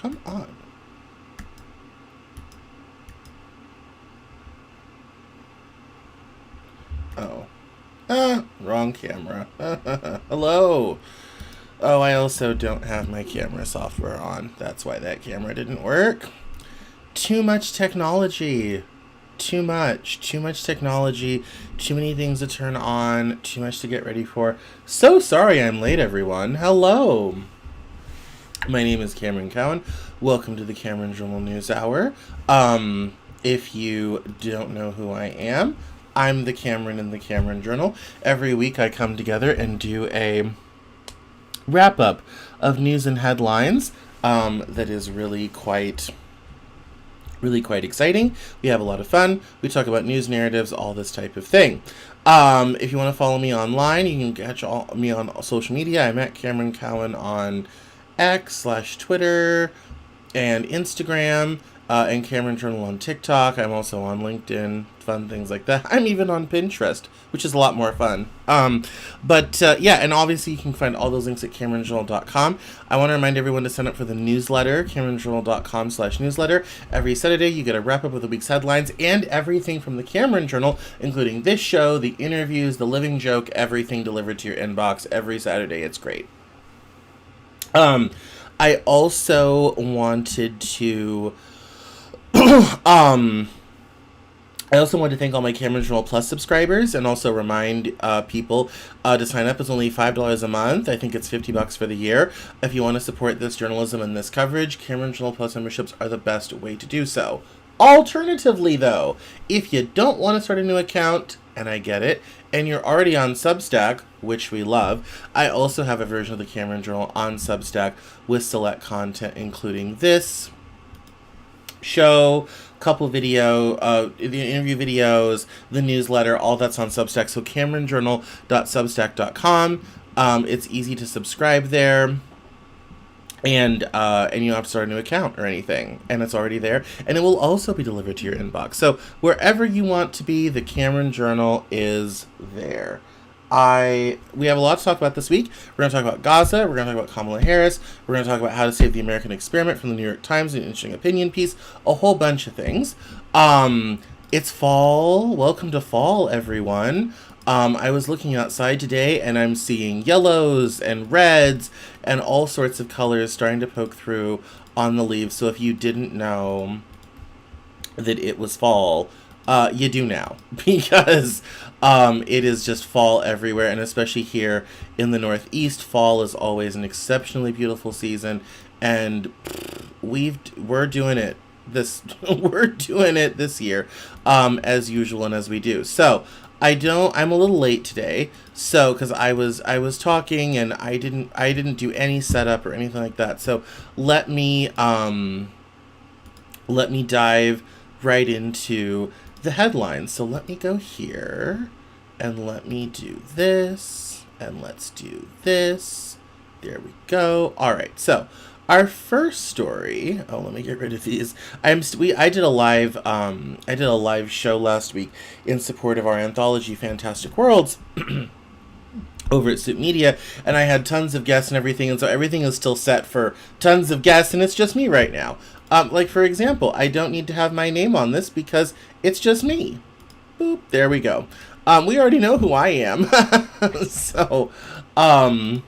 Come on. Oh. Wrong camera. Hello. Oh, I also don't have my camera software on. That's why that camera didn't work. Too much technology. Too much technology. Too many things to turn on. Too much to get ready for. So sorry I'm late, everyone. Hello. My name is Cameron Cowan. Welcome to the Cameron Journal News Hour. If you don't know who I am, I'm the Cameron in the Cameron Journal. Every week I come together and do a wrap-up of news and headlines that is really quite exciting. We have a lot of fun. We talk about news narratives, all this type of thing. If you want to follow me online, you can catch me on social media. I'm at Cameron Cowan on X/Twitter and Instagram, and Cameron Journal on TikTok. I'm also on LinkedIn, fun things like that. I'm even on Pinterest, which is a lot more fun. Yeah, and obviously you can find all those links at CameronJournal.com. I want to remind everyone to sign up for the newsletter, CameronJournal.com/newsletter. Every Saturday you get a wrap-up of the week's headlines and everything from the Cameron Journal, including this show, the interviews, the living joke, everything delivered to your inbox every Saturday. It's great. I also wanted to I also want to thank all my Cameron Journal Plus subscribers and also remind people to sign up. It's only $5 a month. I think it's $50 for the year. If you want to support this journalism and this coverage, Cameron Journal Plus memberships are the best way to do so. Alternatively, though, if you don't want to start a new account, and I get it, and you're already on Substack, which we love, I also have a version of the Cameron Journal on Substack with select content, including this show, couple video, the interview videos, the newsletter, all that's on Substack. So CameronJournal.substack.com. It's easy to subscribe there. And you don't have to start a new account or anything. And it's already there. And it will also be delivered to your inbox. So wherever you want to be, the Cameron Journal is there. We have a lot to talk about this week. We're going to talk about Gaza. We're going to talk about Kamala Harris. We're going to talk about how to save the American experiment from the New York Times, an interesting opinion piece, a whole bunch of things. It's fall. Welcome to fall, everyone. I was looking outside today and I'm seeing yellows and reds and all sorts of colors starting to poke through on the leaves. So if you didn't know that it was fall, you do now, because it is just fall everywhere, and especially here in the Northeast, fall is always an exceptionally beautiful season, and we're doing it this year, as usual and as we do. So I'm a little late today, so because I was talking and I didn't do any setup or anything like that. So let me dive right into the headlines. So let me go here and let me do this and let's do this. There we go. All right. So our first story. Oh, let me get rid of these. I did a live show last week in support of our anthology Fantastic Worlds over at Soup Media, and I had tons of guests and everything, and so everything is still set for tons of guests, and it's just me right now. Like, for example, I don't need to have my name on this because it's just me. Boop, there we go. We already know who I am. so, um,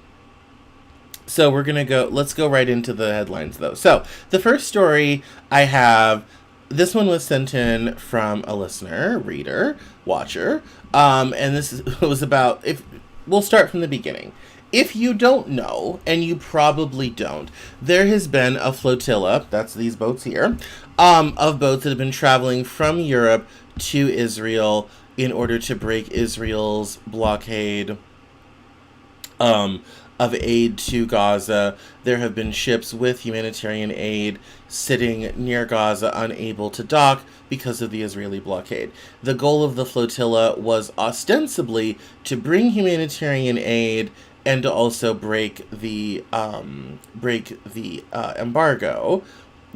so let's go right into the headlines though. So the first story I have, this one was sent in from a listener, reader, watcher. And was about, if we'll start from the beginning. If you don't know, and you probably don't, there has been a flotilla, that's these boats here, of boats that have been traveling from Europe to Israel in order to break Israel's blockade of aid to Gaza. There have been ships with humanitarian aid sitting near Gaza, unable to dock because of the Israeli blockade. The goal of the flotilla was ostensibly to bring humanitarian aid and to also break the embargo,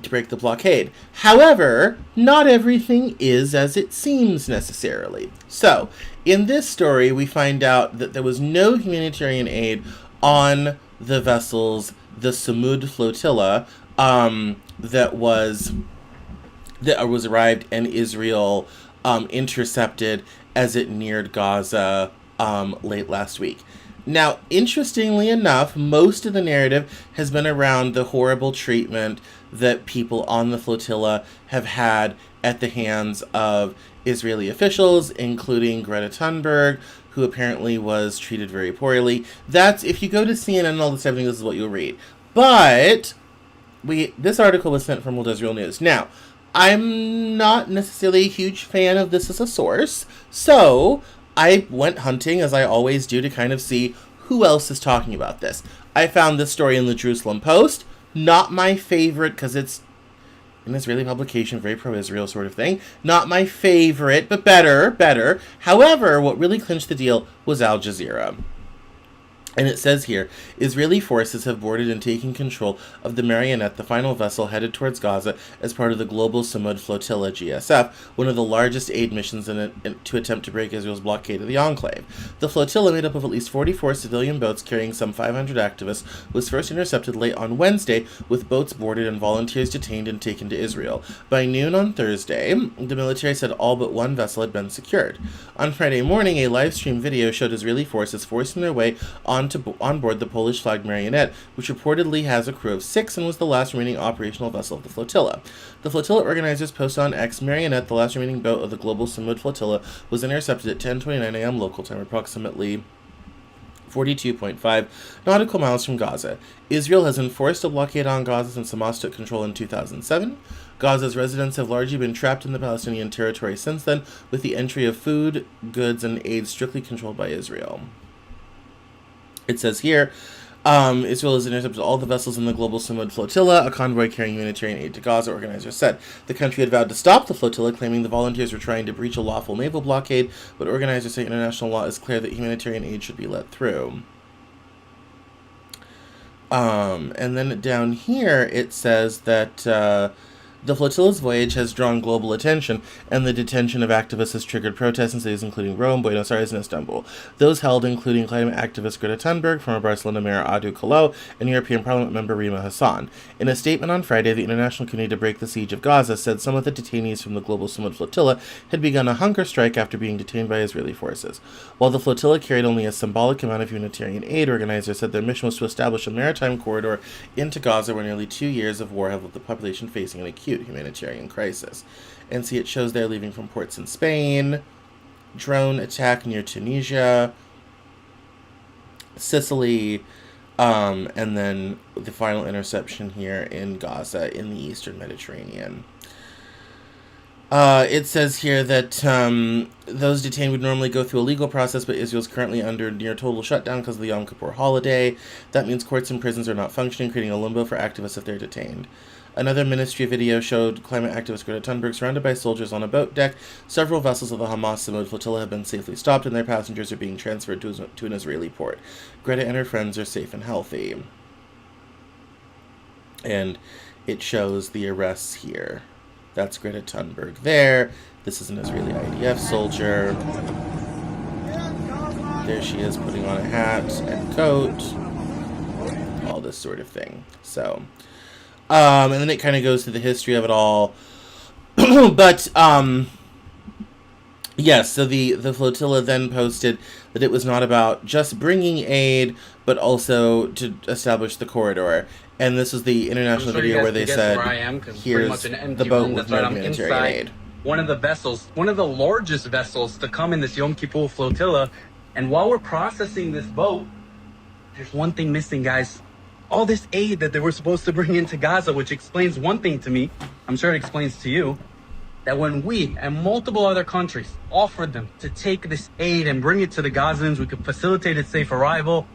to break the blockade. However, not everything is as it seems necessarily. So, in this story, we find out that there was no humanitarian aid on the vessels, the Samud flotilla, that was arrived and Israel intercepted as it neared Gaza late last week. Now, interestingly enough, most of the narrative has been around the horrible treatment that people on the flotilla have had at the hands of Israeli officials, including Greta Thunberg, who apparently was treated very poorly. That's, if you go to CNN and all this everything, this is what you'll read. But this article was sent from World Israel News. Now, I'm not necessarily a huge fan of this as a source, so I went hunting, as I always do, to kind of see who else is talking about this. I found this story in the Jerusalem Post. Not my favorite, because it's an Israeli publication, very pro-Israel sort of thing. Not my favorite, but better. However, what really clinched the deal was Al Jazeera. And it says here, Israeli forces have boarded and taken control of the Marionette, the final vessel headed towards Gaza as part of the global Samud Flotilla, GSF, one of the largest aid missions to attempt to break Israel's blockade of the enclave. The flotilla, made up of at least 44 civilian boats carrying some 500 activists, was first intercepted late on Wednesday, with boats boarded and volunteers detained and taken to Israel. By noon on Thursday, the military said all but one vessel had been secured. On Friday morning, a live-stream video showed Israeli forces forcing their way on board the Polish-flagged Marionette, which reportedly has a crew of 6 and was the last remaining operational vessel of the flotilla. The flotilla organizers posted on X, Marionette, the last remaining boat of the global Samud flotilla, was intercepted at 10:29 a.m. local time, approximately 42.5 nautical miles from Gaza. Israel has enforced a blockade on Gaza since Hamas took control in 2007. Gaza's residents have largely been trapped in the Palestinian territory since then, with the entry of food, goods, and aid strictly controlled by Israel. It says here, Israel has intercepted all the vessels in the global Samud flotilla, a convoy carrying humanitarian aid to Gaza, organizers said. The country had vowed to stop the flotilla, claiming the volunteers were trying to breach a lawful naval blockade, but organizers say international law is clear that humanitarian aid should be let through. And then down here it says that the flotilla's voyage has drawn global attention, and the detention of activists has triggered protests in cities including Rome, Buenos Aires, and Istanbul. Those held including climate activist Greta Thunberg, former Barcelona Mayor Adu Colau, and European Parliament member Rima Hassan. In a statement on Friday, the International Committee to Break the Siege of Gaza said some of the detainees from the global Samud flotilla had begun a hunger strike after being detained by Israeli forces. While the flotilla carried only a symbolic amount of humanitarian aid, organizers said their mission was to establish a maritime corridor into Gaza, where nearly 2 years of war have left the population facing an acute humanitarian crisis. And see, it shows they're leaving from ports in Spain, drone attack near Tunisia, Sicily, and then the final interception here in Gaza in the eastern Mediterranean. It says here that those detained would normally go through a legal process, but Israel's currently under near total shutdown because of the Yom Kippur holiday. That means courts and prisons are not functioning, creating a limbo for activists if they're detained. Another ministry video showed climate activist Greta Thunberg surrounded by soldiers on a boat deck. Several vessels of the Hamas Samud flotilla have been safely stopped, and their passengers are being transferred to an Israeli port. Greta and her friends are safe and healthy. And it shows the arrests here. That's Greta Thunberg there. This is an Israeli IDF soldier. There she is putting on a hat and coat. All this sort of thing. So, and then it kind of goes to the history of it all. But Yes, so the flotilla then posted that it was not about just bringing aid, but also to establish the corridor. And this was the I'm international sure you video guys where can they guess where said, I am because it's pretty much here's an the empty boat room. with That's no right, I'm humanitarian inside aid. one of the vessels, one of the largest vessels to come in this Yom Kippur flotilla. And while we're processing this boat, there's one thing missing, guys. All this aid that they were supposed to bring into Gaza, which explains one thing to me, I'm sure it explains to you, that when we and multiple other countries offered them to take this aid and bring it to the Gazans, we could facilitate its safe arrival,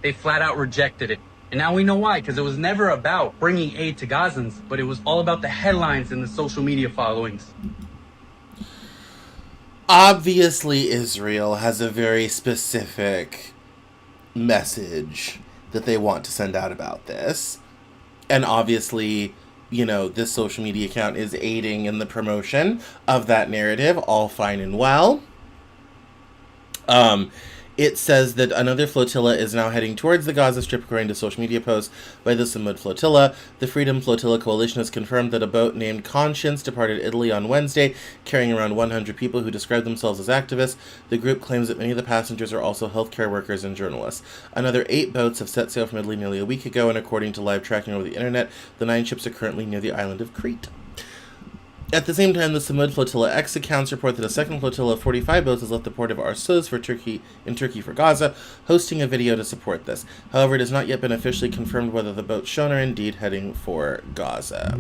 they flat out rejected it. And now we know why, because it was never about bringing aid to Gazans, but it was all about the headlines and the social media followings. Obviously, Israel has a very specific message that they want to send out about this. And obviously, this social media account is aiding in the promotion of that narrative, all fine and well. It says that another flotilla is now heading towards the Gaza Strip, according to social media posts by the Samud Flotilla. The Freedom Flotilla Coalition has confirmed that a boat named Conscience departed Italy on Wednesday, carrying around 100 people who describe themselves as activists. The group claims that many of the passengers are also healthcare workers and journalists. Another 8 boats have set sail from Italy nearly a week ago, and according to live tracking over the internet, the 9 ships are currently near the island of Crete. At the same time, the Samud Flotilla X accounts report that a second flotilla of 45 boats has left the port of Arsuz for Turkey for Gaza, hosting a video to support this. However, it has not yet been officially confirmed whether the boats shown are indeed heading for Gaza.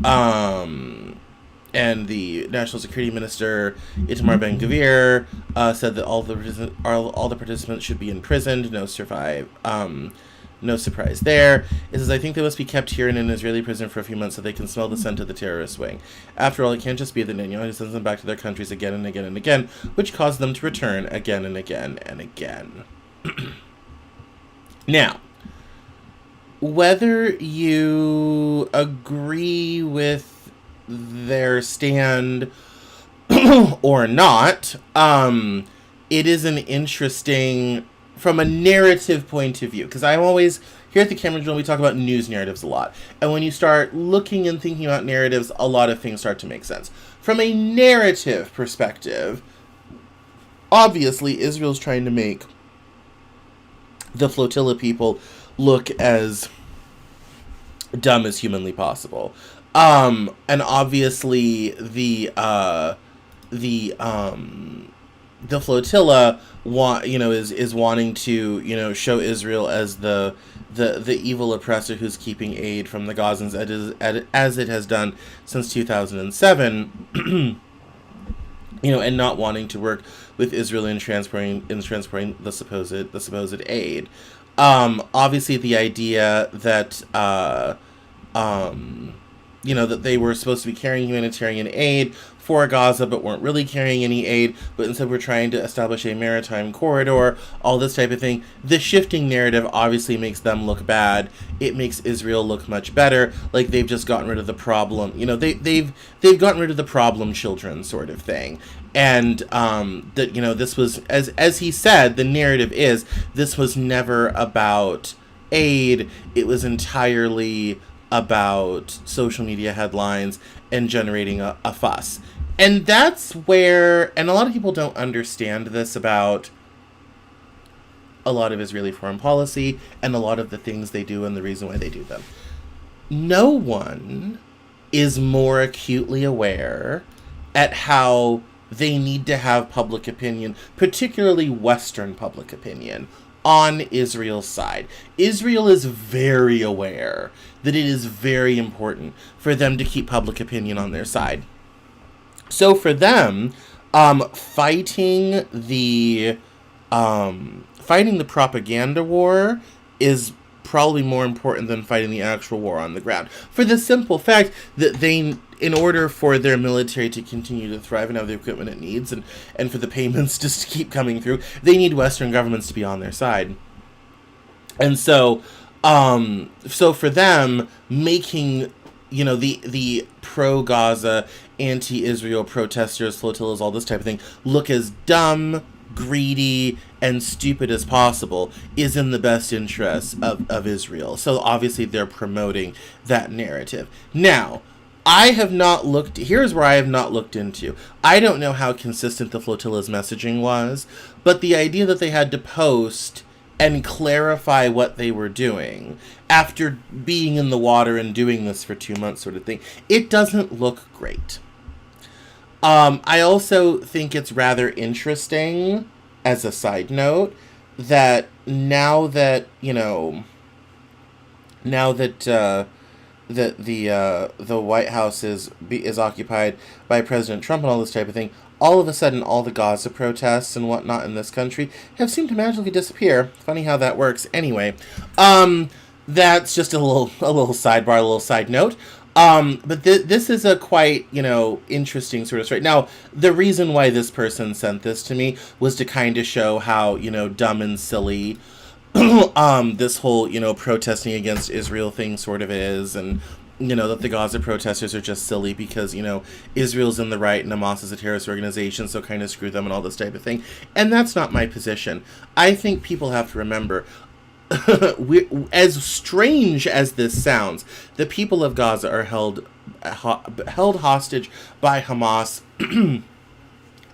And the National Security Minister, Itamar Ben-Gvir, said that all the participants should be imprisoned. No surprise there. It says, I think they must be kept here in an Israeli prison for a few months so they can smell the scent of the terrorist wing. After all, it can't just be that Netanyahu sends them back to their countries again and again and again, which caused them to return again and again and again. Now, whether you agree with their stand or not, it is an interesting, from a narrative point of view, because I'm always, here at the Camera Journal, we talk about news narratives a lot. And when you start looking and thinking about narratives, a lot of things start to make sense. From a narrative perspective, obviously, Israel's trying to make the flotilla people look as dumb as humanly possible. And obviously, the flotilla is wanting to show Israel as the evil oppressor who's keeping aid from the Gazans as it has done since 2007. And not wanting to work with Israel in transporting the supposed aid. Obviously, the idea that that they were supposed to be carrying humanitarian aid for Gaza, but weren't really carrying any aid, but instead were trying to establish a maritime corridor, all this type of thing. The shifting narrative obviously makes them look bad. It makes Israel look much better, like they've just gotten rid of the problem. They've gotten rid of the problem children sort of thing. And that this was, as he said, the narrative is this was never about aid. It was entirely about social media headlines and generating a fuss. And that's where, and a lot of people don't understand this about a lot of Israeli foreign policy and a lot of the things they do and the reason why they do them. No one is more acutely aware at how they need to have public opinion, particularly Western public opinion, on Israel's side. Israel is very aware that it is very important for them to keep public opinion on their side. So for them, fighting the propaganda war is probably more important than fighting the actual war on the ground. For the simple fact that in order for their military to continue to thrive and have the equipment it needs, and for the payments just to keep coming through, they need Western governments to be on their side. And so for them, making the pro-Gaza, anti-Israel protesters, flotillas, all this type of thing, look as dumb, greedy, and stupid as possible is in the best interest of Israel. So obviously they're promoting that narrative. Now, I have not looked. Here's where I have not looked into. I don't know how consistent the flotilla's messaging was, but the idea that they had to post and clarify what they were doing after being in the water and doing this for 2 months, sort of thing, it doesn't look great. I also think it's rather interesting, as a side note, that now that that the White House is occupied by President Trump and all this type of thing, all of a sudden all the Gaza protests and whatnot in this country have seemed to magically disappear. Funny how that works. Anyway, that's just a little sidebar, a little side note. But this is a quite, interesting sort of story. Now, the reason why this person sent this to me was to kind of show how, dumb and silly this whole, protesting against Israel thing sort of is, and, that the Gaza protesters are just silly because, Israel's in the right and Hamas is a terrorist organization, so kind of screw them and all this type of thing. And that's not my position. I think people have to remember, as strange as this sounds, the people of Gaza are held hostage by Hamas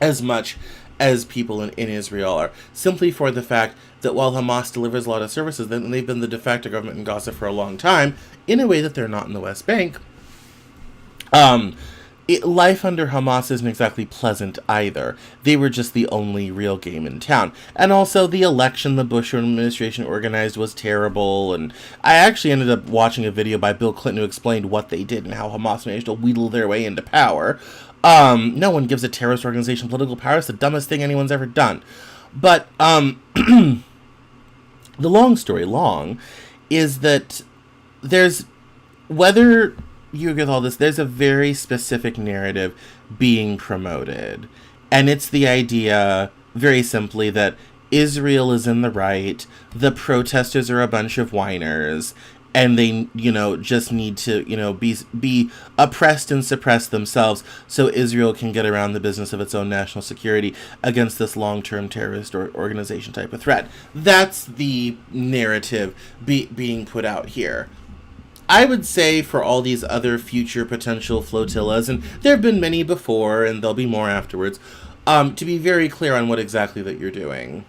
as much as people in Israel are, simply for the fact that while Hamas delivers a lot of services, then they've been the de facto government in Gaza for a long time, in a way that they're not in the West Bank. Life under Hamas isn't exactly pleasant either. They were just the only real game in town. And also, the election the Bush administration organized was terrible, and I actually ended up watching a video by Bill Clinton who explained what they did and how Hamas managed to wheedle their way into power. No one gives a terrorist organization political power. It's the dumbest thing anyone's ever done. But, the long story long is that whether you agree with all this, there's a very specific narrative being promoted. And it's the idea, very simply, that Israel is in the right, the protesters are a bunch of whiners, and they, just need to, be oppressed and suppress themselves so Israel can get around the business of its own national security against this long-term terrorist organization type of threat. That's the narrative being put out here. I would say for all these other future potential flotillas, and there have been many before, and there'll be more afterwards, to be very clear on what exactly that you're doing.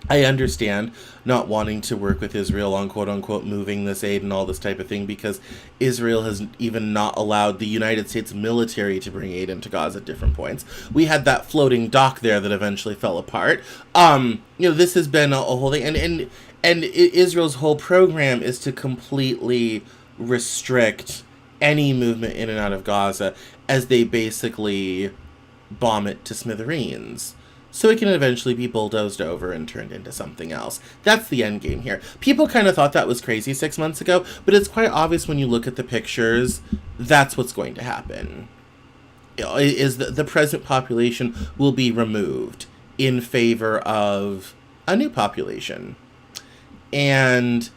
I understand not wanting to work with Israel on quote-unquote moving this aid and all this type of thing, because Israel has even not allowed the United States military to bring aid into Gaza at different points. We had that floating dock there that eventually fell apart. This has been a whole thing, and Israel's whole program is to completely restrict any movement in and out of Gaza as they basically bomb it to smithereens, so it can eventually be bulldozed over and turned into something else. That's the end game here. People kind of thought that was crazy 6 months ago, but it's quite obvious when you look at the pictures, that's what's going to happen. Is the present population will be removed in favor of a new population. And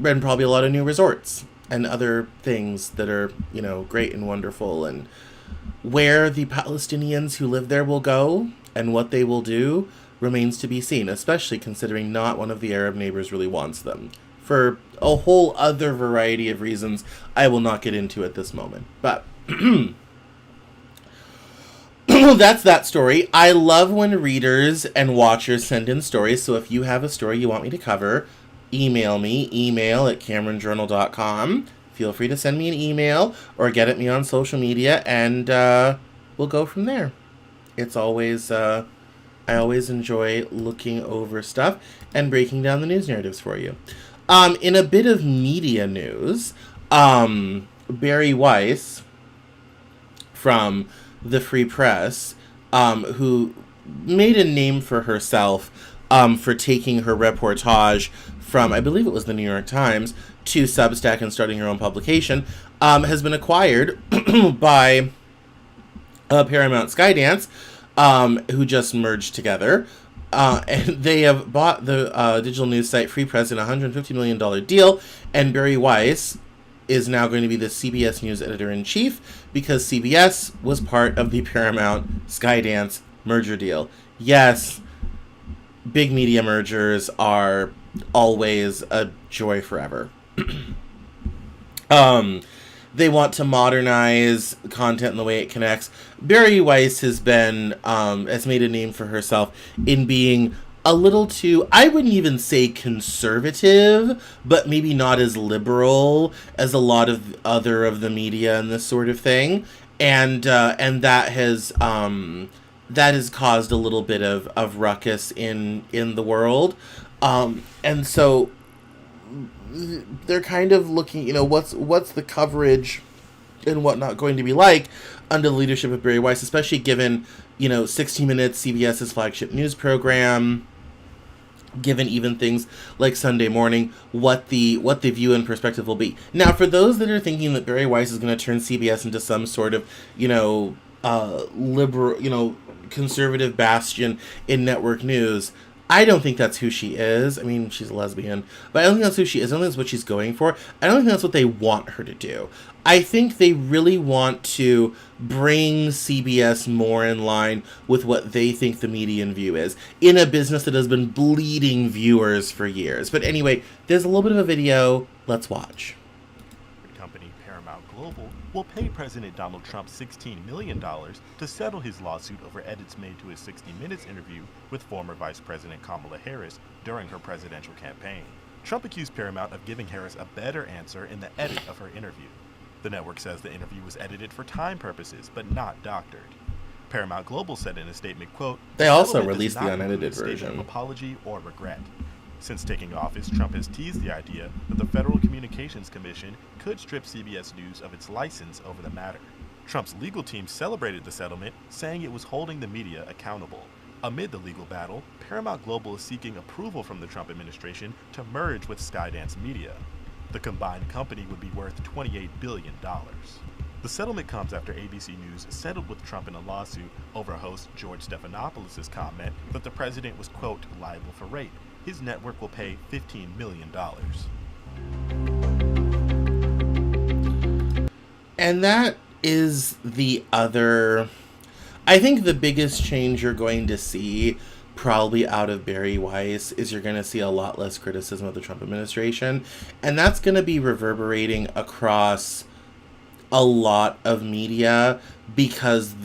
probably a lot of new resorts and other things that are, great and wonderful. And where the Palestinians who live there will go and what they will do remains to be seen, especially considering not one of the Arab neighbors really wants them, for a whole other variety of reasons I will not get into at this moment. But that's that story. I love when readers and watchers send in stories, so if you have a story you want me to cover, email me, email@cameronjournal.com. Feel free to send me an email or get at me on social media, and we'll go from there. It's always, I always enjoy looking over stuff and breaking down the news narratives for you. In a bit of media news, Bari Weiss from the Free Press, who made a name for herself for taking her reportage from, I believe it was the New York Times, to Substack and starting her own publication, has been acquired by Paramount Skydance, who just merged together. And they have bought the digital news site Free Press in a $150 million deal, and Bari Weiss is now going to be the CBS News editor-in-chief because CBS was part of the Paramount Skydance merger deal. Yes, big media mergers are always a joy forever. they want to modernize content and the way it connects. Bari Weiss has made a name for herself in being a little too, I wouldn't even say conservative, but maybe not as liberal as a lot of other of the media and this sort of thing. And that has caused a little bit of ruckus in the world. And so they're kind of looking, what's the coverage and whatnot going to be like under the leadership of Bari Weiss, especially given, 60 Minutes, CBS's flagship news program, given even things like Sunday Morning, what the view and perspective will be. Now, for those that are thinking that Bari Weiss is going to turn CBS into some sort of, liberal, conservative bastion in network news, I don't think that's who she is. I mean, she's a lesbian, but I don't think that's who she is. I don't think that's what she's going for. I don't think that's what they want her to do. I think they really want to bring CBS more in line with what they think the median view is in a business that has been bleeding viewers for years. But anyway, there's a little bit of a video. Let's watch. Company Paramount Global will pay President Donald Trump $16 million to settle his lawsuit over edits made to his 60 Minutes interview with former Vice President Kamala Harris during her presidential campaign. Trump accused Paramount of giving Harris a better answer in the edit of her interview. The network says the interview was edited for time purposes, but not doctored. Paramount Global said in a statement, quote, "They also released the unedited version. Of apology or regret." Since taking office, Trump has teased the idea that the Federal Communications Commission could strip CBS News of its license over the matter. Trump's legal team celebrated the settlement, saying it was holding the media accountable. Amid the legal battle, Paramount Global is seeking approval from the Trump administration to merge with Skydance Media. The combined company would be worth $28 billion. The settlement comes after ABC News settled with Trump in a lawsuit over host George Stephanopoulos' comment that the president was, quote, liable for rape. His network will pay $15 million. And that is the other... I think the biggest change you're going to see probably out of Bari Weiss is you're going to see a lot less criticism of the Trump administration. And that's going to be reverberating across a lot of media because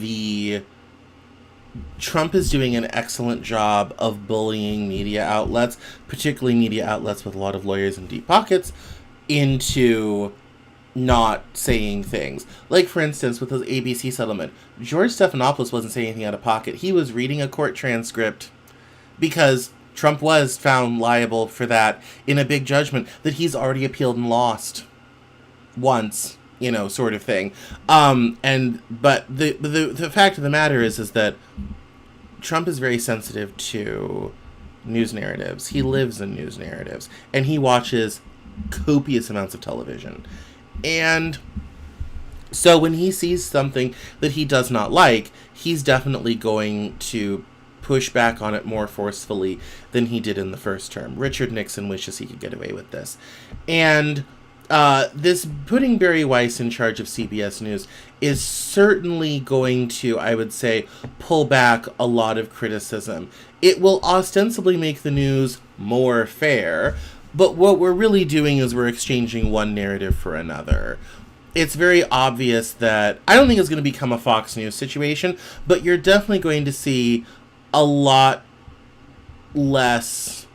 Trump is doing an excellent job of bullying media outlets, particularly media outlets with a lot of lawyers and deep pockets, into not saying things. Like, for instance, with his ABC settlement, George Stephanopoulos wasn't saying anything out of pocket. He was reading a court transcript because Trump was found liable for that in a big judgment that he's already appealed and lost once, sort of thing. But the fact of the matter is that Trump is very sensitive to news narratives. He lives in news narratives, and he watches copious amounts of television. And so when he sees something that he does not like, he's definitely going to push back on it more forcefully than he did in the first term. Richard Nixon wishes he could get away with this. And this putting Bari Weiss in charge of CBS News is certainly going to, I would say, pull back a lot of criticism. It will ostensibly make the news more fair, but what we're really doing is we're exchanging one narrative for another. It's very obvious that I don't think it's going to become a Fox News situation, but you're definitely going to see a lot less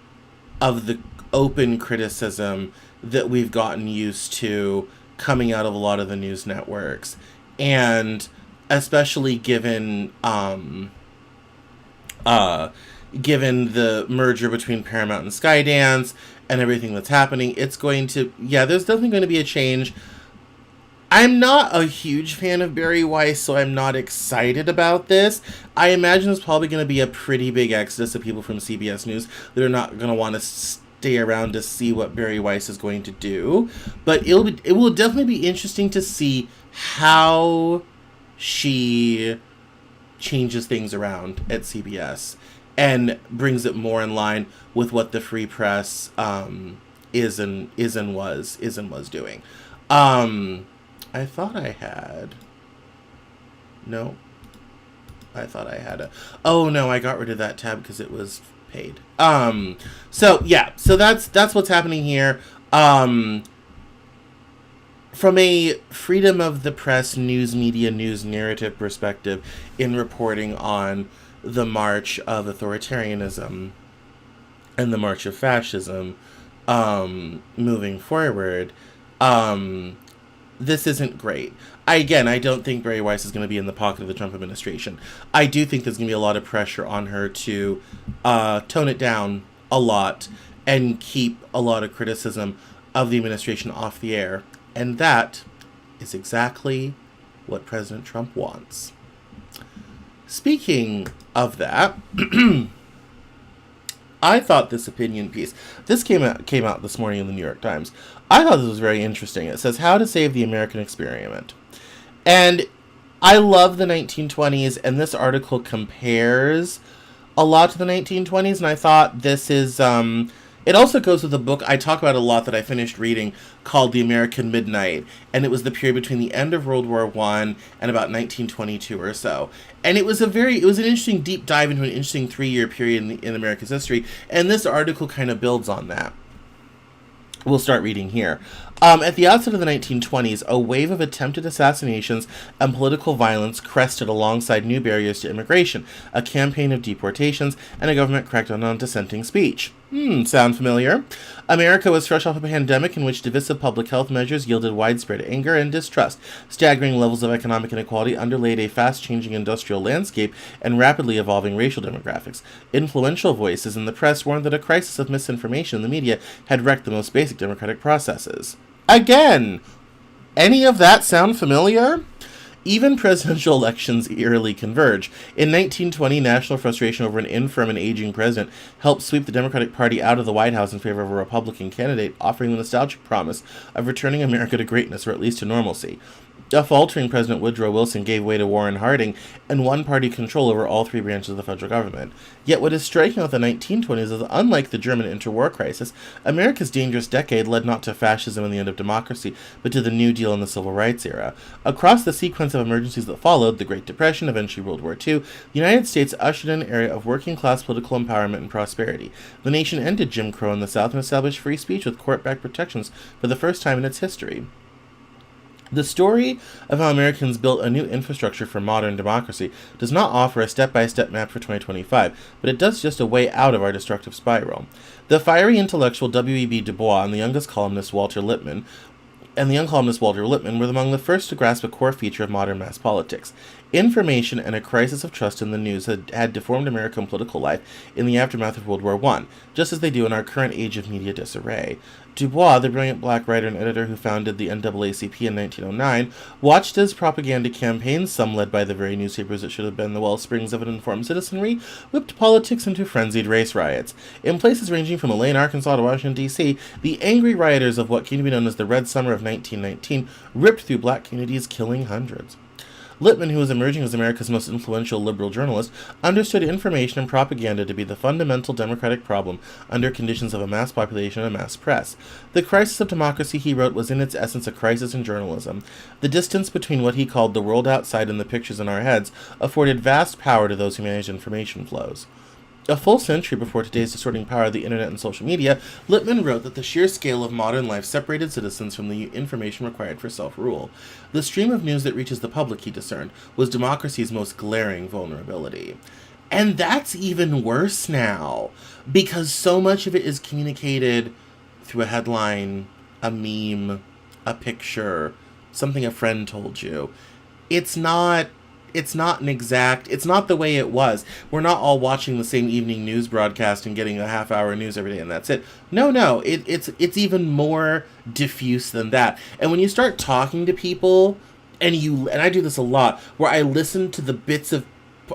of the open criticism that we've gotten used to coming out of a lot of the news networks. And especially given the merger between Paramount and Skydance and everything that's happening, it's going to, there's definitely going to be a change. I'm not a huge fan of Bari Weiss, so I'm not excited about this. I imagine there's probably going to be a pretty big exodus of people from CBS News that are not going to want to stay around to see what Bari Weiss is going to do. But it will definitely be interesting to see how she changes things around at CBS and brings it more in line with what the free press is and was doing. I thought I had. No. I thought I had a. Oh no, I got rid of that tab because it was paid. So that's what's happening here. from a freedom of the press, news media, news narrative perspective in reporting on the march of authoritarianism and the march of fascism moving forward, this isn't great. I don't think Bari Weiss is going to be in the pocket of the Trump administration. I do think there's going to be a lot of pressure on her to tone it down a lot and keep a lot of criticism of the administration off the air. And that is exactly what President Trump wants. Speaking of that, I thought this opinion piece, this came out this morning in the New York Times. I thought this was very interesting. It says, How to Save the American Experiment. And I love the 1920s, and this article compares a lot to the 1920s, and I thought this is, it also goes with a book I talk about a lot that I finished reading called The American Midnight, and it was the period between the end of World War I and about 1922 or so. And it was an interesting deep dive into an interesting 3-year period in America's history, and this article kind of builds on that. We'll start reading here. At the outset of the 1920s, a wave of attempted assassinations and political violence crested alongside new barriers to immigration, a campaign of deportations, and a government crackdown on dissenting speech. Sound familiar? America was fresh off a pandemic in which divisive public health measures yielded widespread anger and distrust. Staggering levels of economic inequality underlaid a fast-changing industrial landscape and rapidly evolving racial demographics. Influential voices in the press warned that a crisis of misinformation in the media had wrecked the most basic democratic processes. Again, any of that sound familiar? Even presidential elections eerily converge. In 1920, national frustration over an infirm and aging president helped sweep the Democratic Party out of the White House in favor of a Republican candidate, offering the nostalgic promise of returning America to greatness, or at least to normalcy. A faltering President Woodrow Wilson gave way to Warren Harding and one-party control over all 3 branches of the federal government. Yet what is striking about the 1920s is that, unlike the German interwar crisis, America's dangerous decade led not to fascism and the end of democracy, but to the New Deal and the Civil Rights era. Across the sequence of emergencies that followed, the Great Depression, eventually World War II, the United States ushered in an era of working-class political empowerment and prosperity. The nation ended Jim Crow in the South and established free speech with court-backed protections for the first time in its history. The story of how Americans built a new infrastructure for modern democracy does not offer a step-by-step map for 2025, but it does just a way out of our destructive spiral. The fiery intellectual W.E.B. Du Bois and the young columnist Walter Lippmann were among the first to grasp a core feature of modern mass politics. Information and a crisis of trust in the news had deformed American political life in the aftermath of World War I, just as they do in our current age of media disarray. Du Bois, the brilliant black writer and editor who founded the NAACP in 1909, watched as propaganda campaigns, some led by the very newspapers that should have been the wellsprings of an informed citizenry, whipped politics into frenzied race riots. In places ranging from Elaine, Arkansas to Washington, D.C., the angry rioters of what came to be known as the Red Summer of 1919 ripped through black communities, killing hundreds. Lippmann, who was emerging as America's most influential liberal journalist, understood information and propaganda to be the fundamental democratic problem under conditions of a mass population and a mass press. The crisis of democracy, he wrote, was in its essence a crisis in journalism. The distance between what he called the world outside and the pictures in our heads afforded vast power to those who managed information flows. A full century before today's distorting power of the internet and social media, Lippmann wrote that the sheer scale of modern life separated citizens from the information required for self-rule. The stream of news that reaches the public, he discerned, was democracy's most glaring vulnerability. And that's even worse now, because so much of it is communicated through a headline, a meme, a picture, something a friend told you. It's not the way it was. We're not all watching the same evening news broadcast and getting a half-hour news every day and that's it. No, it's even more diffuse than that. And when you start talking to people, and I do this a lot, where I listen to the bits of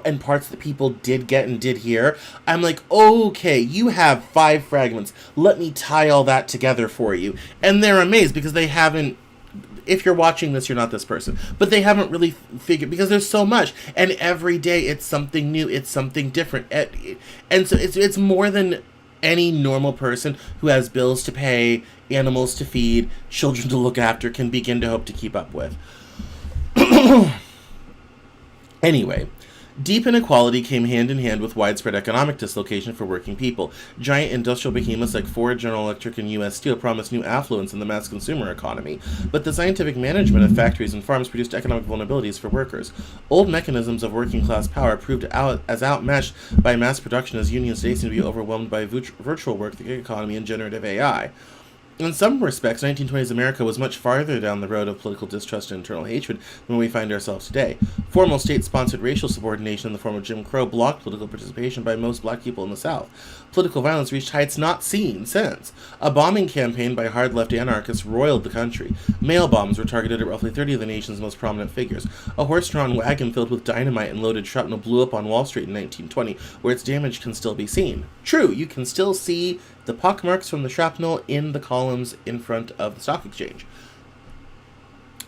and parts that people did get and did hear, I'm like, okay, you have 5 fragments. Let me tie all that together for you. And they're amazed because they haven't. If you're watching this, you're not this person. But they haven't really figured, because there's so much. And every day it's something new. It's something different. And so it's more than any normal person who has bills to pay, animals to feed, children to look after can begin to hope to keep up with. Anyway, Deep inequality came hand in hand with widespread economic dislocation for working people. Giant industrial behemoths like Ford, General Electric, and U.S. Steel promised new affluence in the mass consumer economy, but the scientific management of factories and farms produced economic vulnerabilities for workers. Old mechanisms of working-class power proved as outmatched by mass production as unions today seem to be overwhelmed by virtual work, the gig economy, and generative AI. In some respects, 1920s America was much farther down the road of political distrust and internal hatred than we find ourselves today. Formal state-sponsored racial subordination in the form of Jim Crow blocked political participation by most black people in the South. Political violence reached heights not seen since. A bombing campaign by hard-left anarchists roiled the country. Mail bombs were targeted at roughly 30 of the nation's most prominent figures. A horse-drawn wagon filled with dynamite and loaded shrapnel blew up on Wall Street in 1920, where its damage can still be seen. True, you can still see the pockmarks from the shrapnel in the columns in front of the stock exchange.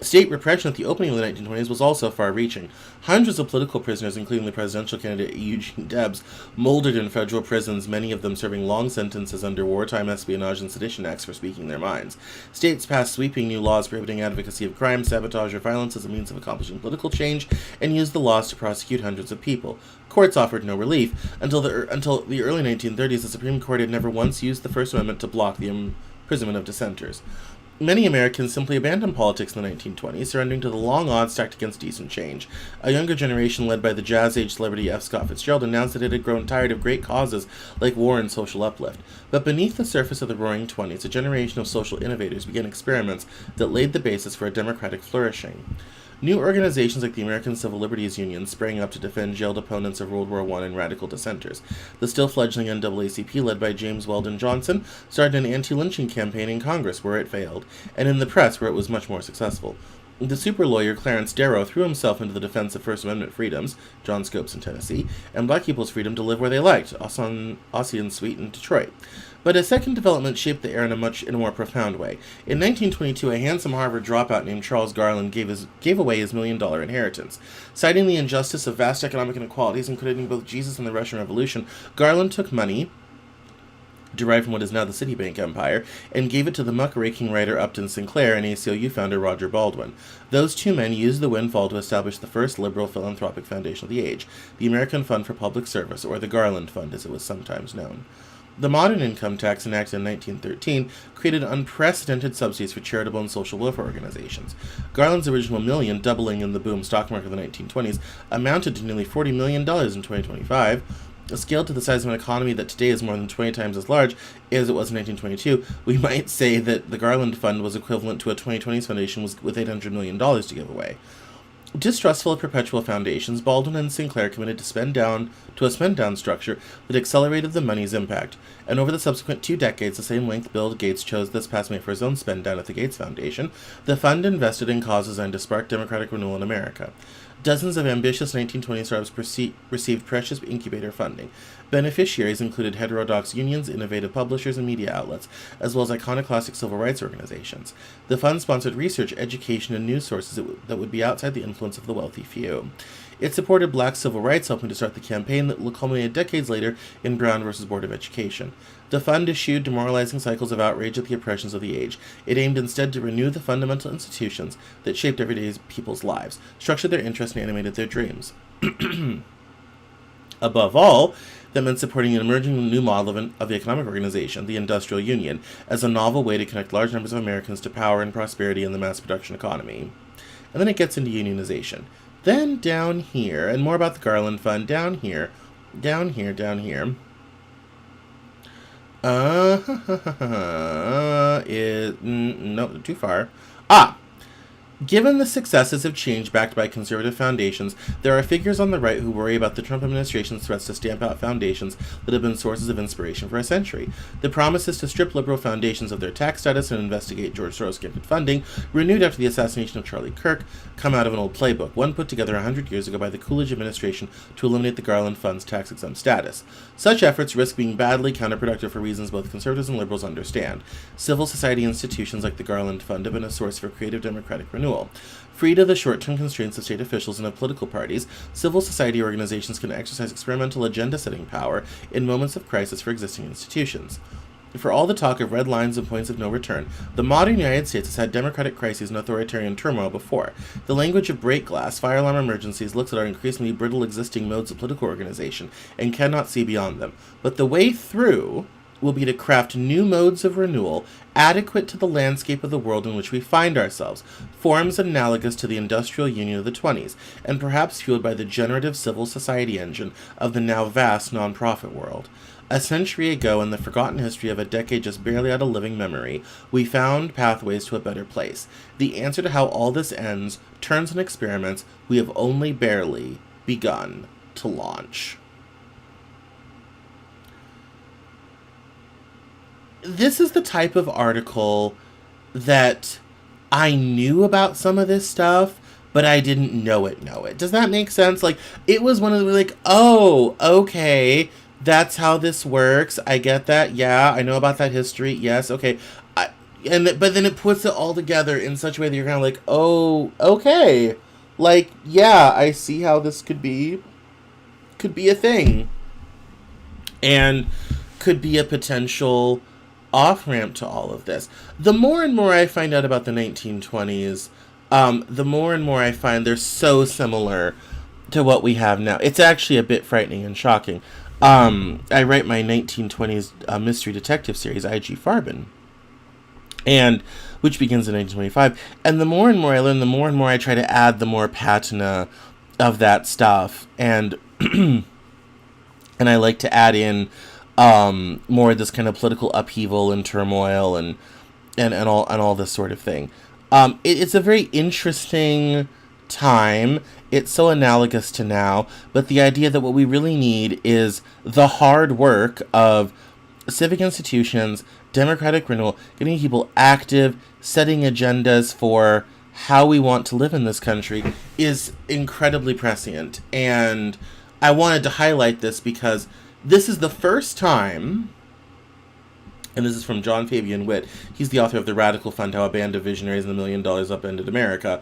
State repression at the opening of the 1920s was also far-reaching. Hundreds of political prisoners, including the presidential candidate Eugene Debs, molded in federal prisons, many of them serving long sentences under wartime espionage and sedition acts for speaking their minds. States passed sweeping new laws prohibiting advocacy of crime, sabotage, or violence as a means of accomplishing political change, and used the laws to prosecute hundreds of people. Courts offered no relief. Until the early 1930s, the Supreme Court had never once used the First Amendment to block the imprisonment of dissenters. Many Americans simply abandoned politics in the 1920s, surrendering to the long odds stacked against decent change. A younger generation led by the jazz-age celebrity F. Scott Fitzgerald announced that it had grown tired of great causes like war and social uplift. But beneath the surface of the Roaring Twenties, a generation of social innovators began experiments that laid the basis for a democratic flourishing. New organizations like the American Civil Liberties Union sprang up to defend jailed opponents of World War I and radical dissenters. The still-fledgling NAACP, led by James Weldon Johnson, started an anti-lynching campaign in Congress, where it failed, and in the press, where it was much more successful. The super lawyer Clarence Darrow threw himself into the defense of First Amendment freedoms, John Scopes in Tennessee, and black people's freedom to live where they liked, Aussie and Sweet in Detroit. But a second development shaped the era in a more profound way. In 1922, a handsome Harvard dropout named Charles Garland gave away his $1 million inheritance. Citing the injustice of vast economic inequalities and crediting both Jesus and the Russian Revolution, Garland took money derived from what is now the Citibank empire, and gave it to the muckraking writer Upton Sinclair and ACLU founder Roger Baldwin. Those two men used the windfall to establish the first liberal philanthropic foundation of the age, the American Fund for Public Service, or the Garland Fund as it was sometimes known. The modern income tax, enacted in 1913, created unprecedented subsidies for charitable and social welfare organizations. Garland's original $1 million, doubling in the boom stock market of the 1920s, amounted to nearly $40 million in 2025. Scaled to the size of an economy that today is more than 20 times as large as it was in 1922, we might say that the Garland Fund was equivalent to a 2020s foundation with $800 million to give away. Distrustful of perpetual foundations, Baldwin and Sinclair committed to a spend-down structure that accelerated the money's impact, and over the subsequent 2 decades, the same length Bill Gates chose this past May for his own spend-down at the Gates Foundation, the fund invested in causes designed to spark democratic renewal in America. Dozens of ambitious 1920s startups received precious incubator funding. Beneficiaries included heterodox unions, innovative publishers, and media outlets, as well as iconoclastic civil rights organizations. The fund sponsored research, education, and news sources that would be outside the influence of the wealthy few. It supported black civil rights, helping to start the campaign that culminated decades later in Brown versus Board of Education. The fund eschewed demoralizing cycles of outrage at the oppressions of the age. It aimed instead to renew the fundamental institutions that shaped everyday people's lives, structured their interests, and animated their dreams. Above all, that meant supporting an emerging new model of the economic organization, the industrial union, as a novel way to connect large numbers of Americans to power and prosperity in the mass production economy. And then it gets into unionization. Then down here, and more about the Garland Fund, down here. No, too far. Given the successes of change backed by conservative foundations, there are figures on the right who worry about the Trump administration's threats to stamp out foundations that have been sources of inspiration for a century. The promises to strip liberal foundations of their tax status and investigate George Soros-gifted funding, renewed after the assassination of Charlie Kirk, come out of an old playbook, one put together 100 years ago by the Coolidge administration to eliminate the Garland Fund's tax-exempt status. Such efforts risk being badly counterproductive for reasons both conservatives and liberals understand. Civil society institutions like the Garland Fund have been a source for creative democratic renewal. Freed of the short-term constraints of state officials and of political parties, civil society organizations can exercise experimental agenda-setting power in moments of crisis for existing institutions. For all the talk of red lines and points of no return, the modern United States has had democratic crises and authoritarian turmoil before. The language of break glass, fire alarm emergencies looks at our increasingly brittle existing modes of political organization and cannot see beyond them. But the way through will be to craft new modes of renewal adequate to the landscape of the world in which we find ourselves, forms analogous to the industrial union of the 20s, and perhaps fueled by the generative civil society engine of the now vast nonprofit world. A century ago, in the forgotten history of a decade just barely out of living memory, we found pathways to a better place. The answer to how all this ends turns on experiments we have only barely begun to launch. This is the type of article that I knew about some of this stuff, but I didn't know it. Does that make sense? Like, it was one of the, like, oh, okay, that's how this works. I get that. Yeah, I know about that history. Yes, okay. But then it puts it all together in such a way that you're kind of like, oh, okay. Like, yeah, I see how this could be a thing. And could be a potential off-ramp to all of this. The more and more I find out about the 1920s, the more and more I find they're so similar to what we have now. It's actually a bit frightening and shocking. I write my 1920s mystery detective series, I.G. Farben, and which begins in 1925. And the more and more I learn, the more and more I try to add the more patina of that stuff. And and I like to add in more of this kind of political upheaval and turmoil and all this sort of thing. It's a very interesting time. It's so analogous to now, but the idea that what we really need is the hard work of civic institutions, democratic renewal, getting people active, setting agendas for how we want to live in this country is incredibly prescient. And I wanted to highlight this because this is the first time, and this is from John Fabian Witt. He's the author of The Radical Fund, How a Band of Visionaries and $1 Million Upended America.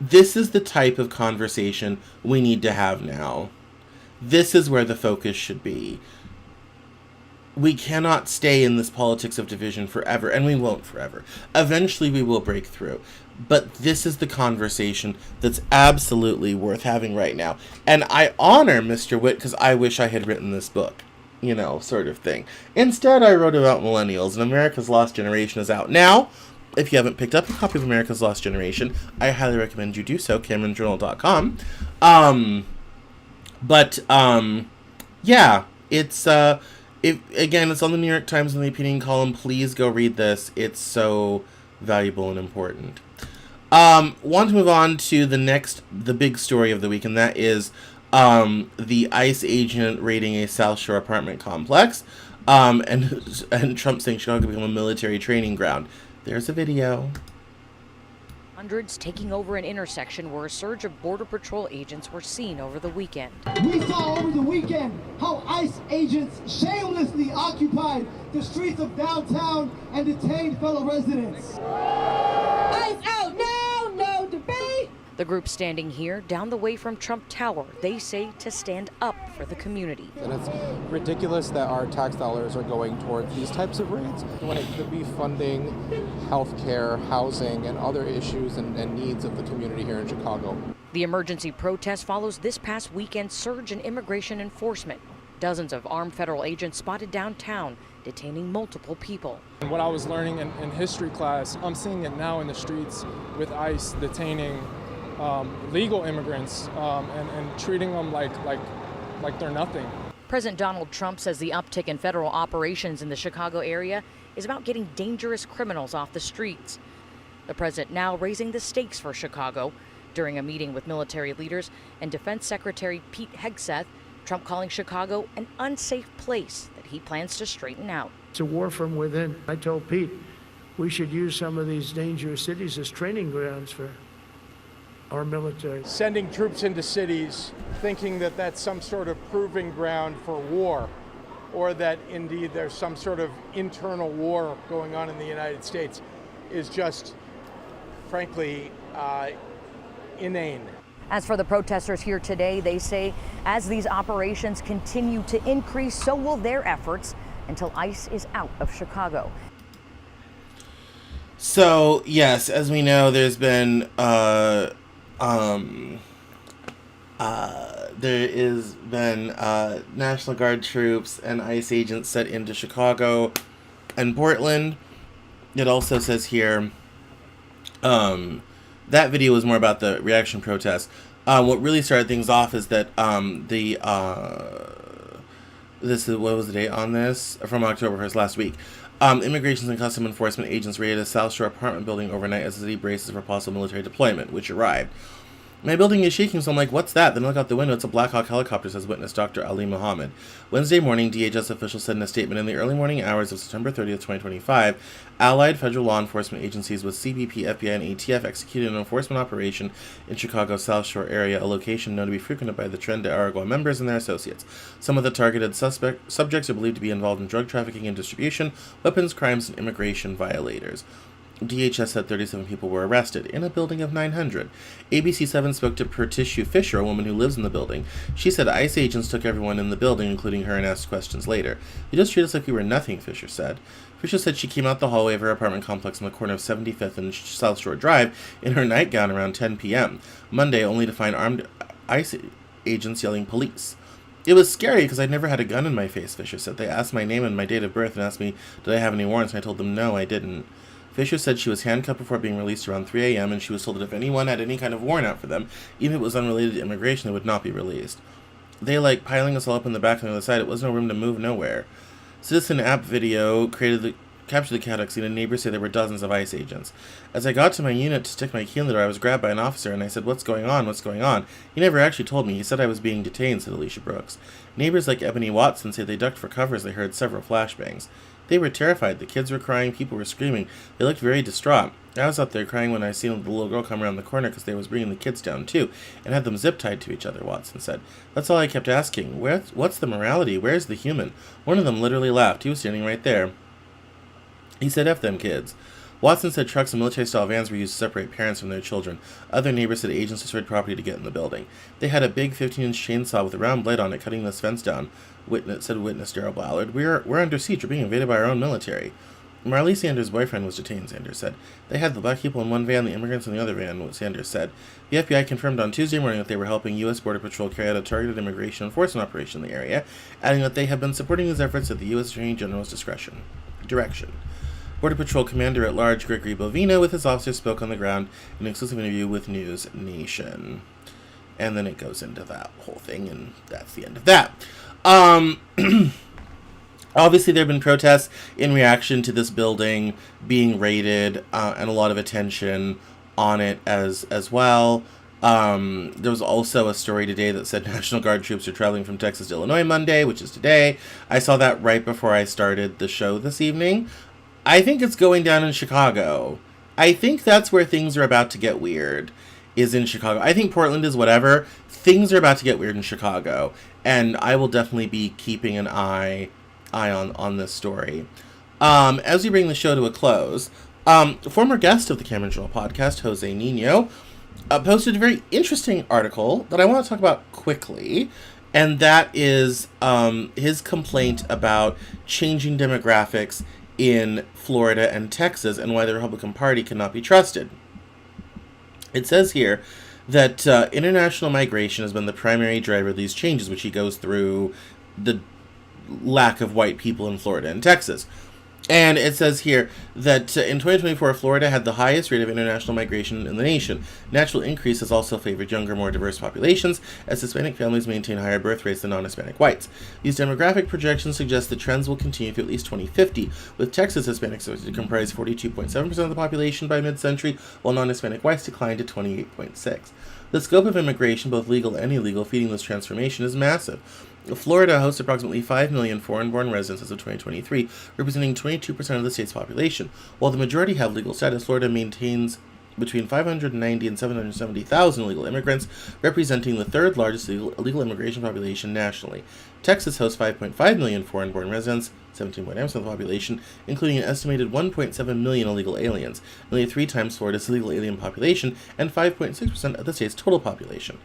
This is the type of conversation we need to have now. This is where the focus should be. We cannot stay in this politics of division forever, and we won't forever. Eventually we will break through. But this is the conversation that's absolutely worth having right now. And I honor Mr. Witt because I wish I had written this book, you know, sort of thing. Instead, I wrote about millennials, and America's Lost Generation is out now. If you haven't picked up a copy of America's Lost Generation, I highly recommend you do so, CameronJournal.com. Yeah, it's, it's on the New York Times in the opinion column. Please go read this. It's so valuable and important. Want to move on to the big story of the week, and that is the ICE agent raiding a South Shore apartment complex, and Trump saying Chicago become a military training ground. There's a video. Hundreds taking over an intersection where a surge of Border Patrol agents were seen over the weekend. We saw over the weekend how ICE agents shamelessly occupied the streets of downtown and detained fellow residents. ICE out now, no debate. The group standing here down the way from Trump Tower, they say to stand up for the community. And it's ridiculous that our tax dollars are going toward these types of raids when it could be funding health care, housing, and other issues and needs of the community here in Chicago. The emergency protest follows this past weekend's surge in immigration enforcement. Dozens of armed federal agents spotted downtown, detaining multiple people. And what I was learning in history class, I'm seeing it now in the streets with ICE detaining legal immigrants and treating them like they're nothing. President Donald Trump says the uptick in federal operations in the Chicago area is about getting dangerous criminals off the streets. The president now raising the stakes for Chicago. During a meeting with military leaders and Defense Secretary Pete Hegseth, Trump calling Chicago an unsafe place that he plans to straighten out. It's a war from within. I told Pete we should use some of these dangerous cities as training grounds for our military. Sending troops into cities thinking that that's some sort of proving ground for war, or that indeed there's some sort of internal war going on in the United States is just, frankly, inane. As for the protesters here today, they say as these operations continue to increase, so will their efforts until ICE is out of Chicago. So, yes, as we know, there's been, National Guard troops and ICE agents set into Chicago and Portland. It also says here, that video was more about the reaction protest. What really started things off is that, what was the date on this? From October 1st, last week. Immigration and Customs Enforcement agents raided a South Shore apartment building overnight as the city braces for possible military deployment, which arrived. My building is shaking, so I'm like, what's that? Then I look out the window. It's a Black Hawk helicopter, says witness Dr. Ali Muhammad. Wednesday morning, DHS officials said in a statement, in the early morning hours of September 30th, 2025, allied federal law enforcement agencies with CBP, FBI, and ATF executed an enforcement operation in Chicago's South Shore area, a location known to be frequented by the Tren de Aragua members and their associates. Some of the targeted subjects are believed to be involved in drug trafficking and distribution, weapons crimes, and immigration violators. DHS said 37 people were arrested in a building of 900. ABC 7 spoke to Pertishu Fisher, a woman who lives in the building. She said ICE agents took everyone in the building, including her, and asked questions later. They just treated us like we were nothing, Fisher said. Fisher said she came out the hallway of her apartment complex on the corner of 75th and South Shore Drive in her nightgown around 10 p.m. Monday, only to find armed ICE agents yelling police. It was scary because I'd never had a gun in my face, Fisher said. They asked my name and my date of birth and asked me, did I have any warrants, and I told them no, I didn't. Fisher said she was handcuffed before being released around 3 a.m., and she was told that if anyone had any kind of warrant out for them, even if it was unrelated to immigration, they would not be released. They like piling us all up in the back on the other side. It was no room to move nowhere. Citizen app video captured the chaotic scene, and neighbors say there were dozens of ICE agents. As I got to my unit to stick my key in the door, I was grabbed by an officer, and I said, what's going on? What's going on? He never actually told me. He said I was being detained, said Alicia Brooks. Neighbors like Ebony Watson say they ducked for cover as they heard several flashbangs. They were terrified. The kids were crying. People were screaming. They looked very distraught. I was out there crying when I seen the little girl come around the corner because they was bringing the kids down too, and had them zip-tied to each other, Watson said. That's all I kept asking. What's the morality? Where's the human? One of them literally laughed. He was standing right there. He said, F them kids. Watson said trucks and military-style vans were used to separate parents from their children. Other neighbors said agents destroyed property to get in the building. They had a big 15-inch chainsaw with a round blade on it cutting this fence down, witness Darrell Ballard. We're under siege. We're being invaded by our own military. Marley Sanders' boyfriend was detained, Sanders said. They had the black people in one van, the immigrants in the other van, Sanders said. The FBI confirmed on Tuesday morning that they were helping U.S. Border Patrol carry out a targeted immigration enforcement operation in the area, adding that they have been supporting these efforts at the U.S. Attorney General's direction. Border Patrol Commander-at-Large Gregory Bovina, with his officers, spoke on the ground in an exclusive interview with News Nation. And then it goes into that whole thing, and that's the end of that. Obviously, there have been protests in reaction to this building being raided, and a lot of attention on it as well. There was also a story today that said National Guard troops are traveling from Texas to Illinois Monday, which is today. I saw that right before I started the show this evening. I think it's going down in Chicago. I think that's where things are about to get weird, is in Chicago. I think Portland is whatever. Things are about to get weird in Chicago, and I will definitely be keeping an eye on this story. As we bring the show to a close, former guest of the Cameron Journal podcast, Jose Nino, posted a very interesting article that I want to talk about quickly, and that is his complaint about changing demographics in Florida and Texas and why the Republican Party cannot be trusted. It says here that international migration has been the primary driver of these changes, which he goes through the lack of white people in Florida and Texas. And it says here that in 2024, Florida had the highest rate of international migration in the nation. Natural increase has also favored younger, more diverse populations, as Hispanic families maintain higher birth rates than non-Hispanic whites. These demographic projections suggest that trends will continue through at least 2050, with Texas Hispanics expected to comprise 42.7% of the population by mid-century, while non-Hispanic whites declined to 28.6%. The scope of immigration, both legal and illegal, feeding this transformation is massive. Florida hosts approximately 5 million foreign-born residents as of 2023, representing 22% of the state's population. While the majority have legal status, Florida maintains between 590 and 770,000 illegal immigrants, representing the third largest illegal immigration population nationally. Texas hosts 5.5 million foreign-born residents, 17.9% of the population, including an estimated 1.7 million illegal aliens, nearly 3 times Florida's illegal alien population, and 5.6% of the state's total population.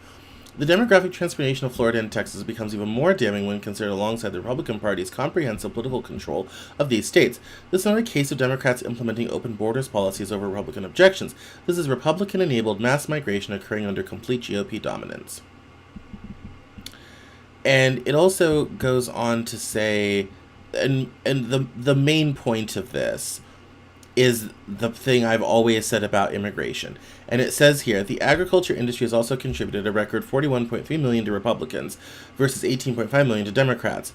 The demographic transformation of Florida and Texas becomes even more damning when considered alongside the Republican Party's comprehensive political control of these states. This is not a case of Democrats implementing open borders policies over Republican objections. This is Republican-enabled mass migration occurring under complete GOP dominance. And it also goes on to say, and the main point of this is the thing I've always said about immigration. And it says here, the agriculture industry has also contributed a record $41.3 million to Republicans versus $18.5 million to Democrats.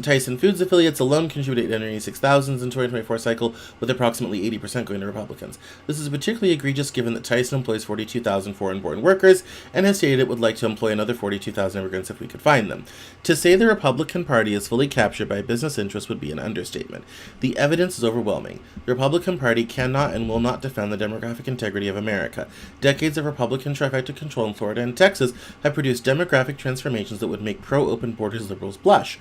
Tyson Foods affiliates alone contributed $886,000 in 2024 cycle, with approximately 80% going to Republicans. This is particularly egregious given that Tyson employs 42,000 foreign-born workers and has stated it would like to employ another 42,000 immigrants if we could find them. To say the Republican Party is fully captured by business interests would be an understatement. The evidence is overwhelming. The Republican Party cannot and will not defend the demographic integrity of America. Decades of Republican trifecta control in Florida and Texas have produced demographic transformations that would make pro-open borders liberals blush.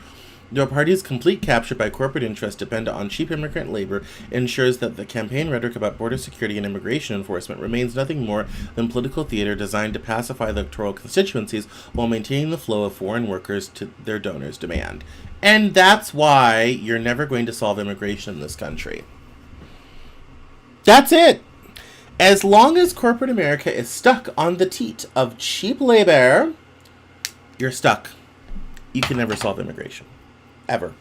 The party's complete capture by corporate interests dependent on cheap immigrant labor ensures that the campaign rhetoric about border security and immigration enforcement remains nothing more than political theater designed to pacify electoral constituencies while maintaining the flow of foreign workers to their donors' demand. And that's why you're never going to solve immigration in this country. That's it. As long as corporate America is stuck on the teat of cheap labor, you're stuck. You can never solve immigration. Ever.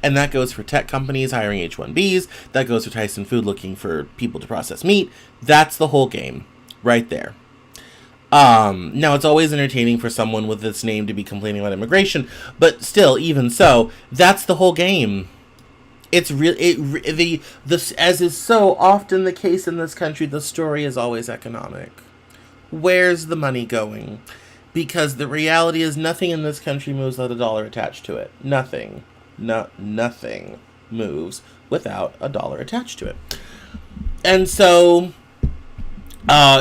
And that goes for tech companies hiring H-1Bs. That goes for Tyson Food looking for people to process meat. That's the whole game right there. Now, it's always entertaining for someone with this name to be complaining about immigration, but still, even so, that's the whole game. It's as is so often the case in this country, the story is always economic. Where's the money going? Because the reality is nothing in this country moves without a dollar attached to it. Nothing. Nothing moves without a dollar attached to it. And so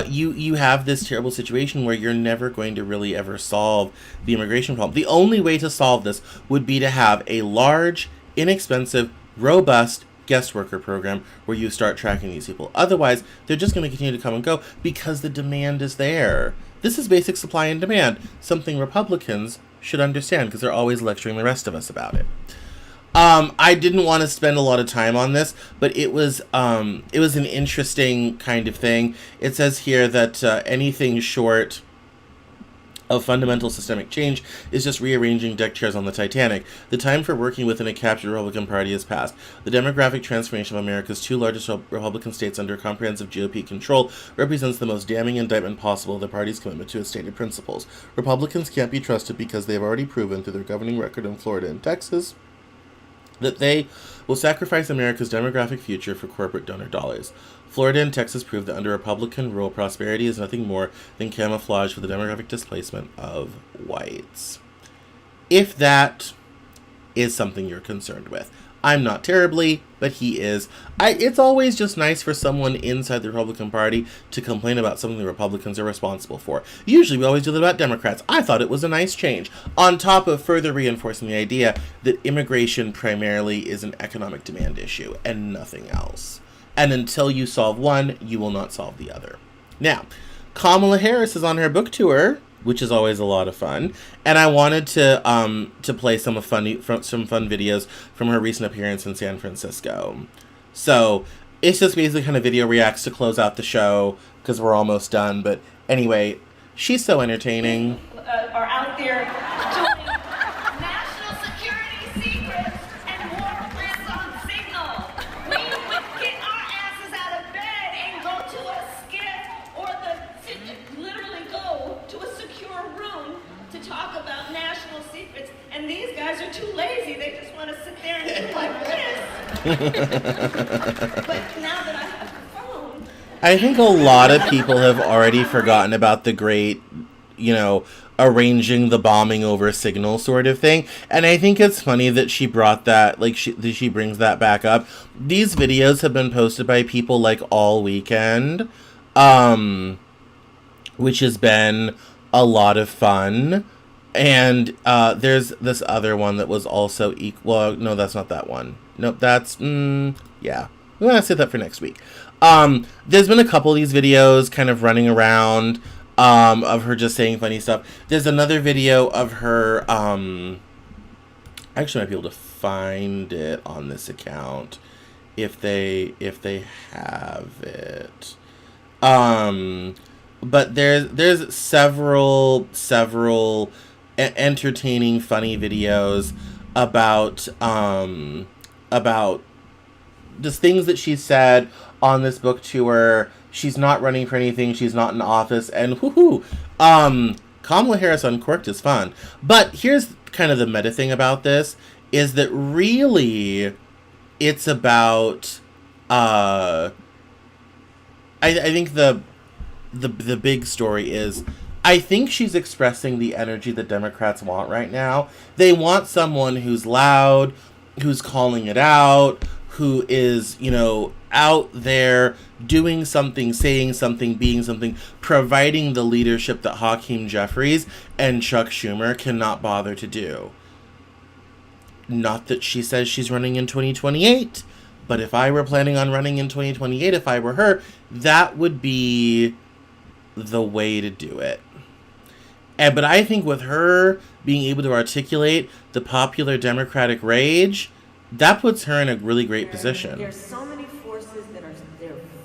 you have this terrible situation where you're never going to really ever solve the immigration problem. The only way to solve this would be to have a large, inexpensive, robust guest worker program where you start tracking these people. Otherwise, they're just going to continue to come and go because the demand is there. This is basic supply and demand, something Republicans should understand because they're always lecturing the rest of us about it. I didn't want to spend a lot of time on this, but it was an interesting kind of thing. It says here that anything short of fundamental systemic change is just rearranging deck chairs on the Titanic. The time for working within a captured Republican Party has passed. The demographic transformation of America's two largest Republican states under comprehensive GOP control represents the most damning indictment possible of the party's commitment to its stated principles. Republicans can't be trusted because they have already proven through their governing record in Florida and Texas that they will sacrifice America's demographic future for corporate donor dollars. Florida and Texas prove that under Republican rule, prosperity is nothing more than camouflage for the demographic displacement of whites. If that is something you're concerned with. I'm not terribly, but he is. It's always just nice for someone inside the Republican Party to complain about something the Republicans are responsible for. Usually we always do that about Democrats. I thought it was a nice change, on top of further reinforcing the idea that immigration primarily is an economic demand issue and nothing else. And until you solve one, you will not solve the other. Now, Kamala Harris is on her book tour, which is always a lot of fun, and I wanted to play some fun videos from her recent appearance in San Francisco. So it's just basically kind of video reacts to close out the show because we're almost done. But anyway, she's so entertaining. Are out there doing national security secrets and war risks on signal. We would get our asses out of bed and go to a skiff or literally go to a secure room to talk about national secrets. And these guys are too lazy. They just want to sit there and do like this. But now that I have a phone, I think a lot of people have already forgotten about the great, arranging the bombing over signal sort of thing. And I think it's funny that she brought that, she brings that back up. These videos have been posted by people all weekend, which has been a lot of fun. And there's this other one that was also equal. No, that's not that one. Nope, that's, yeah. We want to save that for next week. There's been a couple of these videos kind of running around of her just saying funny stuff. There's another video of her, I actually might be able to find it on this account if they have it. But there's several entertaining, funny videos about just things that she said on this book tour. She's not running for anything. She's not in office. And Kamala Harris Uncorked is fun. But here's kind of the meta thing about this, is that really it's about, I think the big story is, I think she's expressing the energy that Democrats want right now. They want someone who's loud, who's calling it out, who is, out there doing something, saying something, being something, providing the leadership that Hakeem Jeffries and Chuck Schumer cannot bother to do. Not that she says she's running in 2028, but if I were planning on running in 2028, if I were her, that would be the way to do it. But I think with her being able to articulate the popular Democratic rage, that puts her in a really great position. There's so many forces that are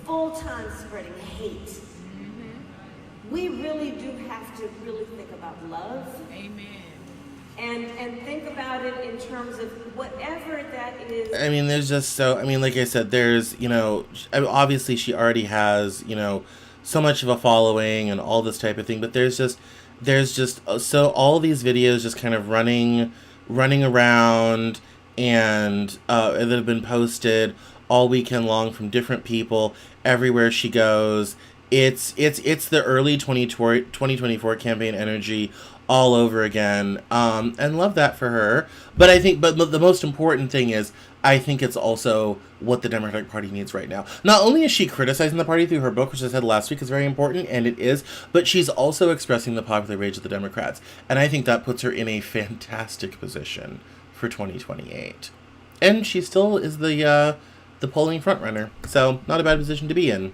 full-time spreading hate. Mm-hmm. We really do have to really think about love. Amen. And think about it in terms of whatever that is. I mean, there's just like I said, there's, obviously she already has, so much of a following and all this type of thing, but there's just so all these videos just kind of running around and that have been posted all weekend long from different people everywhere she goes. It's the early 2024 campaign energy all over again, and love that for her. But I think, but the most important thing is, I think it's also what the Democratic Party needs right now. Not only is she criticizing the party through her book, which I said last week is very important, and it is, but she's also expressing the popular rage of the Democrats. And I think that puts her in a fantastic position for 2028. And she still is the polling frontrunner, so not a bad position to be in.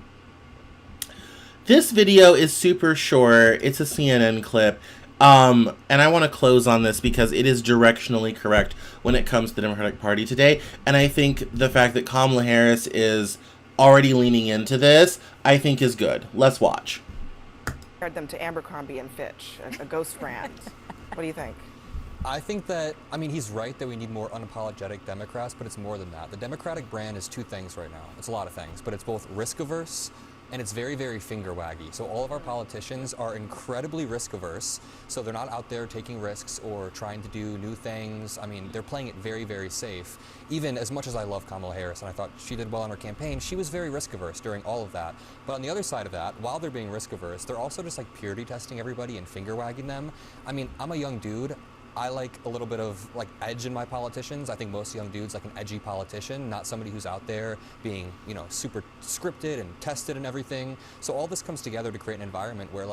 This video is super short. It's a CNN clip. And I want to close on this because it is directionally correct when it comes to the Democratic Party today. And I think the fact that Kamala Harris is already leaning into this, I think is good. Let's watch. Compared them to Abercrombie and Fitch, a ghost brand. What do you think? I think that, he's right that we need more unapologetic Democrats, but it's more than that. The Democratic brand is two things right now. It's a lot of things, but it's both risk-averse and it's very, very finger-waggy. So all of our politicians are incredibly risk-averse, so they're not out there taking risks or trying to do new things. They're playing it very, very safe. Even as much as I love Kamala Harris, and I thought she did well on her campaign, she was very risk-averse during all of that. But on the other side of that, while they're being risk-averse, they're also just purity testing everybody and finger-wagging them. I'm a young dude. I like a little bit of edge in my politicians. I think most young dudes like an edgy politician, not somebody who's out there being, super scripted and tested and everything. So all this comes together to create an environment where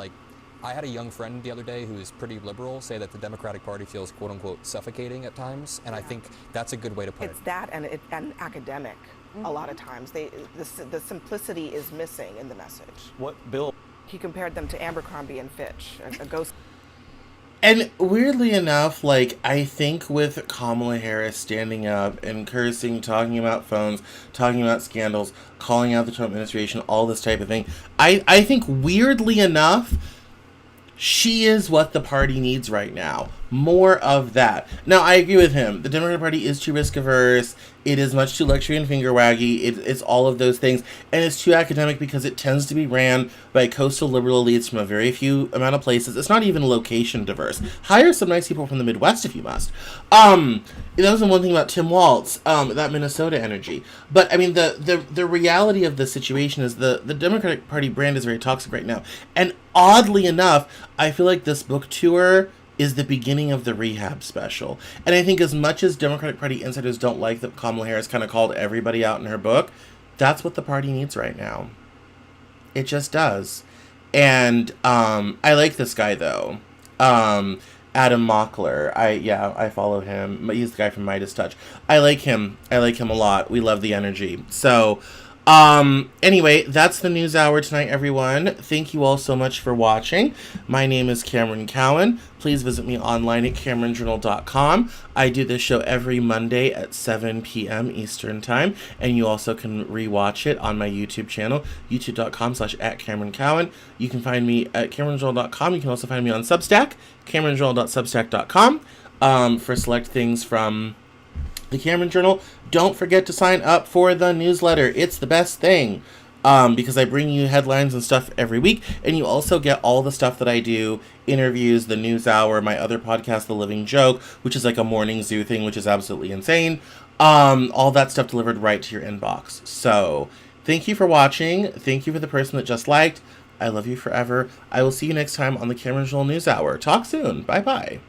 I had a young friend the other day who is pretty liberal say that the Democratic Party feels quote unquote suffocating at times. And I think that's a good way to put it. It's that and academic. A lot of times the simplicity is missing in the message. What Bill? He compared them to Abercrombie and Fitch, a ghost. And weirdly enough, I think with Kamala Harris standing up and cursing, talking about phones, talking about scandals, calling out the Trump administration, all this type of thing, I think weirdly enough, she is what the party needs right now. More of that. Now, I agree with him. The Democratic Party is too risk-averse. It is much too luxury and finger-waggy. It's all of those things. And it's too academic because it tends to be ran by coastal liberal elites from a very few amount of places. It's not even location diverse. Hire some nice people from the Midwest if you must. That was the one thing about Tim Walz, that Minnesota energy. But, the reality of the situation is the Democratic Party brand is very toxic right now. And oddly enough, I feel like this book tour is the beginning of the rehab special. And I think as much as Democratic Party insiders don't like that Kamala Harris kind of called everybody out in her book, that's what the party needs right now. It just does. And I like this guy, though. Adam Mockler. I follow him. He's the guy from Midas Touch. I like him. I like him a lot. We love the energy. So, Anyway, that's the news hour tonight, everyone. Thank you all so much for watching. My name is Cameron Cowan. Please visit me online at CameronJournal.com. I do this show every Monday at 7 p.m. Eastern Time, and you also can rewatch it on my YouTube channel, youtube.com/@CameronCowan. You can find me at CameronJournal.com. You can also find me on Substack, CameronJournal.substack.com, for select things from the Cameron Journal. Don't forget to sign up for the newsletter. It's the best thing, because I bring you headlines and stuff every week, and you also get all the stuff that I do, interviews, the news hour, my other podcast, The Living Joke, which is like a morning zoo thing, which is absolutely insane. All that stuff delivered right to your inbox. So thank you for watching. Thank you for the person that just liked. I love you forever. I will see you next time on the Cameron Journal News Hour. Talk soon. Bye-bye.